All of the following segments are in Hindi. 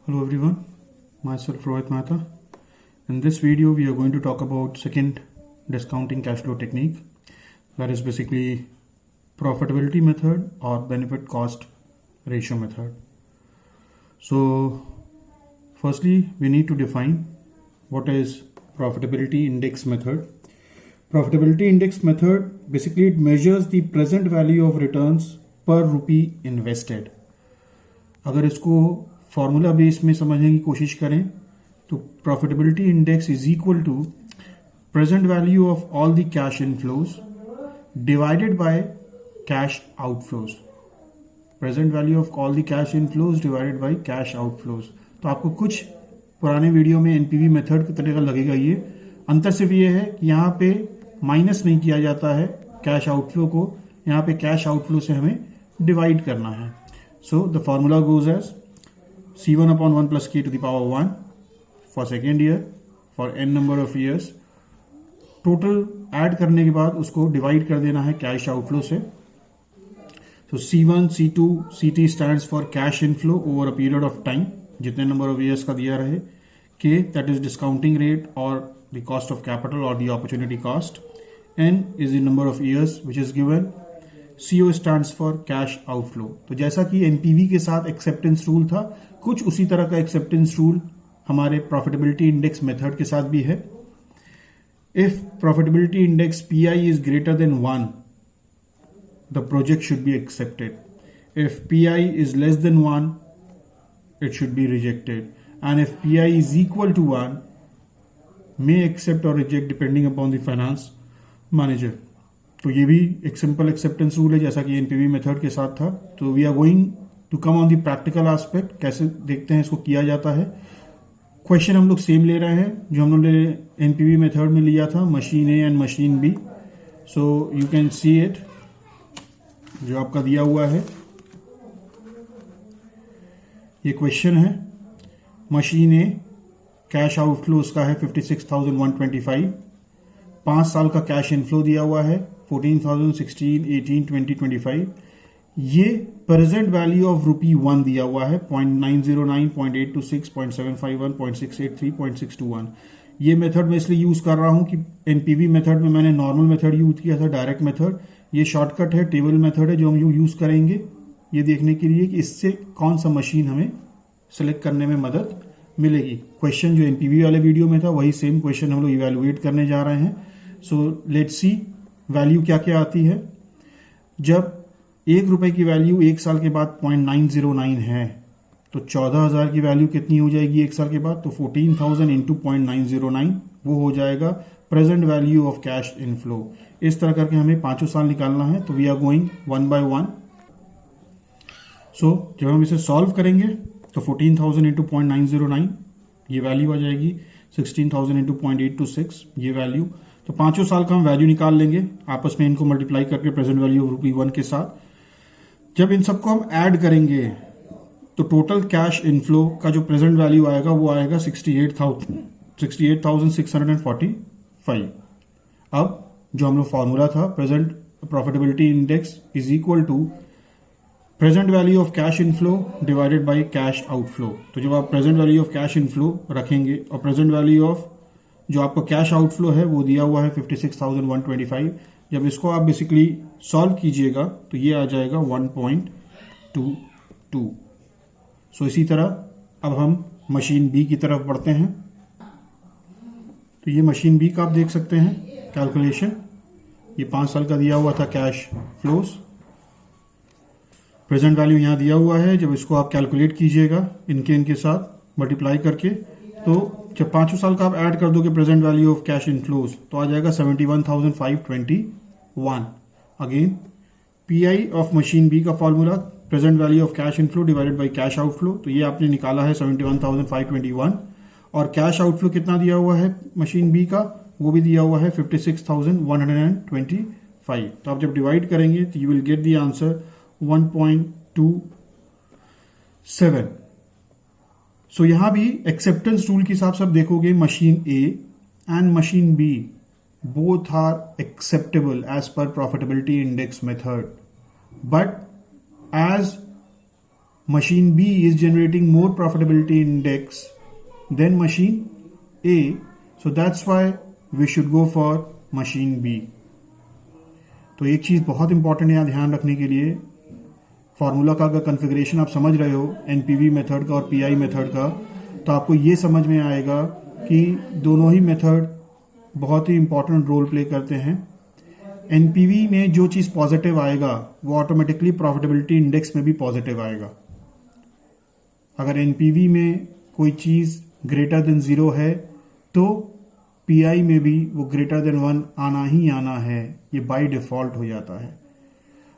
Hello everyone, myself Rohit Mehta. In this video we are going to talk about second discounting cash flow technique, that is basically profitability method or benefit cost ratio method. So firstly we need to define what is profitability index method. Profitability index method basically it measures the present value of returns per rupee invested. अगर इसको फॉर्मूला बेस में समझने की कोशिश करें तो profitability index is equal to present value of all the cash inflows divided by cash outflows. Present value of all the cash inflows divided by cash outflows. तो आपको कुछ पुराने वीडियो में एनपीवी मेथड की तरीका लगेगा. ये अंतर सिर्फ ये है कि यहाँ पे माइनस नहीं किया जाता है कैश आउटफ्लो को, यहाँ पे कैश आउटफ्लो से हमें डिवाइड करना है. So the formula goes as C1 upon 1 plus k to the power 1 for second year for n number of years. Total add करने के बाद उसको डिवाइड कर देना है कैश आउटफ्लो से. तो C1, C2, CT stands for cash inflow over a period of time, जितने नंबर ऑफ ईयर्स का दिया रहे. K that is discounting rate or the cost of capital or the opportunity cost. N is the number of years which is given. CO stands for cash outflow. तो जैसा कि एनपीवी के साथ एक्सेप्टेंस रूल था, कुछ उसी तरह का एक्सेप्टेंस रूल हमारे प्रॉफिटेबिलिटी इंडेक्स मेथड के साथ भी है. If profitability index PI is greater than 1, the project should be accepted. If PI is less than 1, it should be rejected. And if PI is equal to 1, may accept or reject depending upon the finance manager. तो ये भी एक सिंपल एक्सेप्टेंस रूल है जैसा कि एनपीवी मेथड के साथ था. तो we are going to come on the practical aspect, कैसे देखते हैं इसको किया जाता है. क्वेश्चन हम लोग सेम ले रहे हैं जो हम लोग ने एनपीवी मेथड में लिया था, machine A and machine B. So you can see it जो आपका दिया हुआ है. ये क्वेश्चन है. मशीन ए कैश आउटफ्लो उसका है 56,125. 5 साल का कैश इनफ्लो दिया हुआ है 14,000, 16, 18, 20, 25. ये प्रेजेंट वैल्यू ऑफ ₹1 दिया हुआ है 0.909, 0.826, 0.751, 0.683, 0.621. ये मेथड मैं इसलिए यूज कर रहा हूं कि एनपीवी मेथड में मैंने नॉर्मल मेथड यूज किया था, डायरेक्ट मेथड. ये शॉर्टकट है, टेबल मेथड है जो हम यूज करेंगे ये देखने के लिए कि इससे कौन सा मशीन हमें सेलेक्ट करने में मदद मिलेगी. क्वेश्चन जो एनपीवी वाले वीडियो में था वही सेम क्वेश्चन हम लोग इवेलुएट करने जा रहे हैं. सो लेट्स सी वैल्यू क्या क्या आती है. जब ₹1 की वैल्यू 1 साल के बाद 0.909 है तो 14,000 की वैल्यू कितनी हो जाएगी 1 साल के बाद. तो 14,000 इंटू 0.909 वो हो जाएगा present value of cash inflow. इस तरह करके हमें 5 साल निकालना है. तो वी आर गोइंग 1 by 1. सो जब हम इसे सॉल्व करेंगे तो 14,000 इंटू 0.909 ये वैल्यू आ जाएगी. 16,000 इंटू 0.826 ये वैल्यू. तो 5 साल का हम वैल्यू निकाल लेंगे आपस में इनको मल्टीप्लाई करके प्रेजेंट वैल्यू ऑफ ₹1 के साथ. जब इन सबको हम ऐड करेंगे तो टोटल कैश इनफ्लो का जो प्रेजेंट वैल्यू आएगा वो आएगा 68,645. अब जो हम लोग फॉर्मूला था present profitability index is equal to present value of cash inflow divided by cash outflow. तो जब आप present value of cash inflow रखेंगे और प्रेजेंट वैल्यू ऑफ जो आपका कैश आउटफ्लो है वो दिया हुआ है 56,125. जब इसको आप बेसिकली सॉल्व कीजिएगा तो ये आ जाएगा 1.22. सो इसी तरह अब हम मशीन बी की तरफ बढ़ते हैं. तो ये मशीन बी का आप देख सकते हैं कैलकुलेशन. ये 5 साल का दिया हुआ था कैश फ्लोज. प्रेजेंट वैल्यू यहां दिया हुआ है. जब इसको आप कैलकुलेट कीजिएगा इनके साथ मल्टीप्लाई करके तो जब 5 साल का आप ऐड कर दोगे present value of cash inflows तो आ जाएगा 71,521. Again PI of machine B का formula present value of cash inflow divided by cash outflow. तो ये आपने निकाला है 71,521. और कैश आउटफ्लो कितना दिया हुआ है मशीन बी का वो भी दिया हुआ है 56,125. तो आप जब डिवाइड करेंगे तो you will get the answer 1.27. सो यहां भी एक्सेप्टेंस रूल के हिसाब से आप देखोगे machine A and machine B both are acceptable as per profitability index method, but as machine B is generating more profitability index than machine A, so that's why we should go for machine B. तो एक चीज बहुत इंपॉर्टेंट है यहाँ ध्यान रखने के लिए, फॉर्मूला का अगर कन्फिग्रेशन आप समझ रहे हो एनपीवी मेथड का और पीआई मेथड का, तो आपको ये समझ में आएगा कि दोनों ही मेथड बहुत ही इंपॉर्टेंट रोल प्ले करते हैं। एनपीवी में जो चीज पॉजिटिव आएगा वो ऑटोमेटिकली प्रॉफिटेबिलिटी इंडेक्स में भी पॉजिटिव आएगा। अगर एनपीवी में कोई चीज ग्रेटर देन 0 है तो पीआई में भी वो ग्रेटर देन 1 आना ही आना है, ये बाय डिफॉल्ट हो जाता है।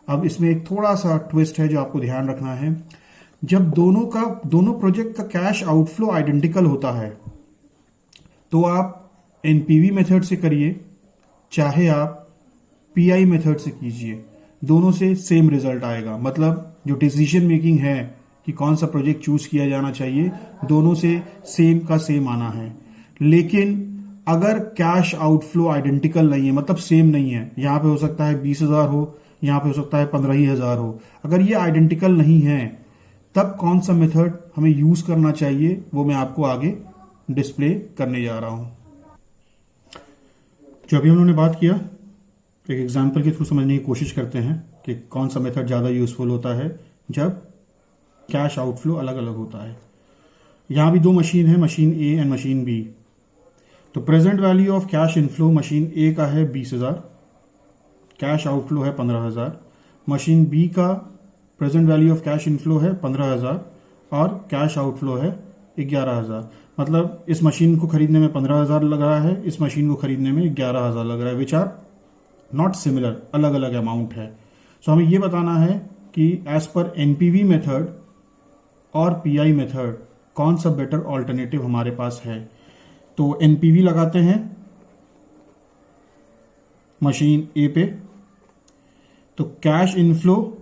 अब इसमें एक थोड़ा सा ट्विस्ट है जो आपको ध्यान रखना है। जब दोनों प्रोजेक्ट का कैश आउटफ्लो आइडेंटिकल होता है तो आप एनपीवी मेथड से करिए चाहे आप पीआई मेथड से कीजिए, दोनों से सेम रिजल्ट आएगा। मतलब जो डिसीजन मेकिंग है कि कौन सा प्रोजेक्ट चूज किया जाना चाहिए, दोनों से सेम का सेम आना है। लेकिन अगर कैश आउटफ्लो आइडेंटिकल नहीं है, मतलब सेम नहीं है, यहां पे हो सकता है 20,000 हो, यहां पे हो सकता है 15,000 हो, अगर ये आइडेंटिकल नहीं है तब कौन सा मेथड हमें यूज करना चाहिए वो मैं आपको आगे डिस्प्ले करने जा रहा हूं। जो अभी उन्होंने बात किया, एक एग्जाम्पल के थ्रू समझने की कोशिश करते हैं कि कौन सा मेथड ज्यादा यूजफुल होता है जब कैश आउटफ्लो अलग अलग होता है। यहां भी दो मशीन है, machine A and machine B. तो present value of cash inflow machine A का है 20,000, कैश आउटफ्लो है 15,000। मशीन बी का present value of cash inflow है 15,000 और कैश आउटफ्लो है 11,000। मतलब इस मशीन को खरीदने में 15,000 लग रहा है, इस मशीन को खरीदने में 11,000 लग रहा है, विच आर नॉट सिमिलर, अलग अलग अमाउंट है। सो हमें यह बताना है कि एज पर एनपीवी मेथड और पीआई मेथड कौन सा बेटर ऑल्टरनेटिव हमारे पास है। तो एनपीवी लगाते हैं मशीन ए पे, तो cash inflow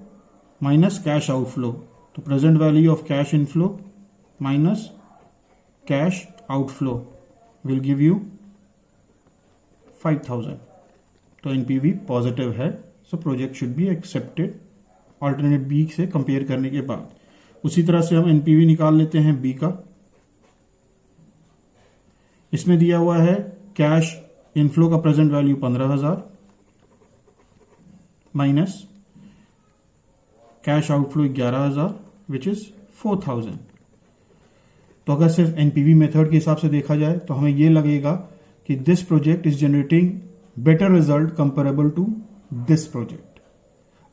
minus cash outflow, तो present value of cash inflow minus cash outflow will give you 5,000। तो एनपीवी पॉजिटिव है, so project should be accepted alternate B से कंपेयर करने के बाद। उसी तरह से हम एनपीवी निकाल लेते हैं बी का। इसमें दिया हुआ है कैश इनफ्लो का present value 15,000 minus cash outflow 11,000 which is 4,000। तो अगर सिर्फ एनपीवी मेथड के हिसाब से देखा जाए तो हमें यह लगेगा कि this project is generating better result comparable to this project.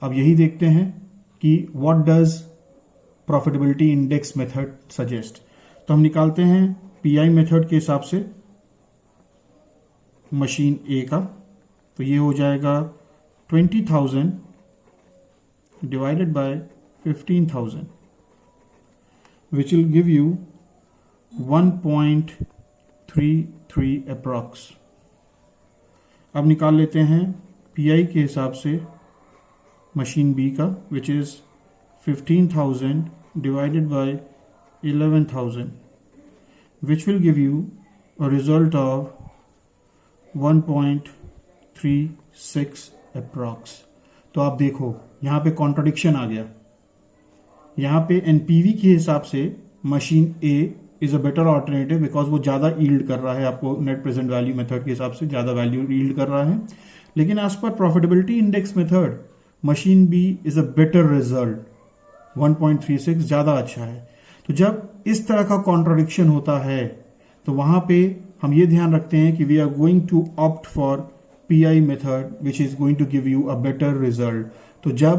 अब यही देखते हैं कि what does profitability index method suggest. तो हम निकालते हैं पीआई मेथड के हिसाब से मशीन ए का, तो ये हो जाएगा 20,000 divided by 15,000 which will give you 1.33 approx. अब निकाल लेते हैं पीआई के हिसाब से मशीन बी का, which is 15,000 divided by 11,000 which will give you a result of 1.36 approx। तो आप देखो यहां पे कॉन्ट्राडिक्शन आ गया। यहां पे एनपीवी के हिसाब से machine A is a better alternative because वो ज्यादा यील्ड कर रहा है, आपको नेट प्रेजेंट वैल्यू मेथड के हिसाब से ज्यादा वैल्यू यील्ड कर रहा है। लेकिन as per profitability index method machine B is a better result, 1.36 ज्यादा अच्छा है। तो जब इस तरह का कॉन्ट्राडिक्शन होता है तो वहां पे हम ये ध्यान रखते हैं कि we are going to opt for PI method which is going to give you a better result. तो जब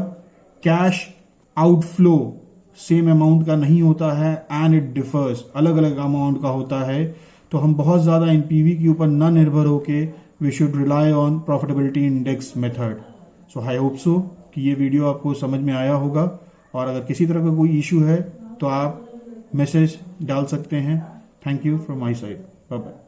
कैश आउटफ्लो सेम अमाउंट का नहीं होता है एंड इट डिफर्स, अलग अलग अमाउंट का होता है, तो हम बहुत ज्यादा एनपीवी के ऊपर न निर्भर होके we should rely on profitability index method. So I hope so कि ये वीडियो आपको समझ में आया होगा, और अगर किसी तरह का कोई इश्यू है तो आप मैसेज डाल सकते हैं। Thank you from my side, bye bye.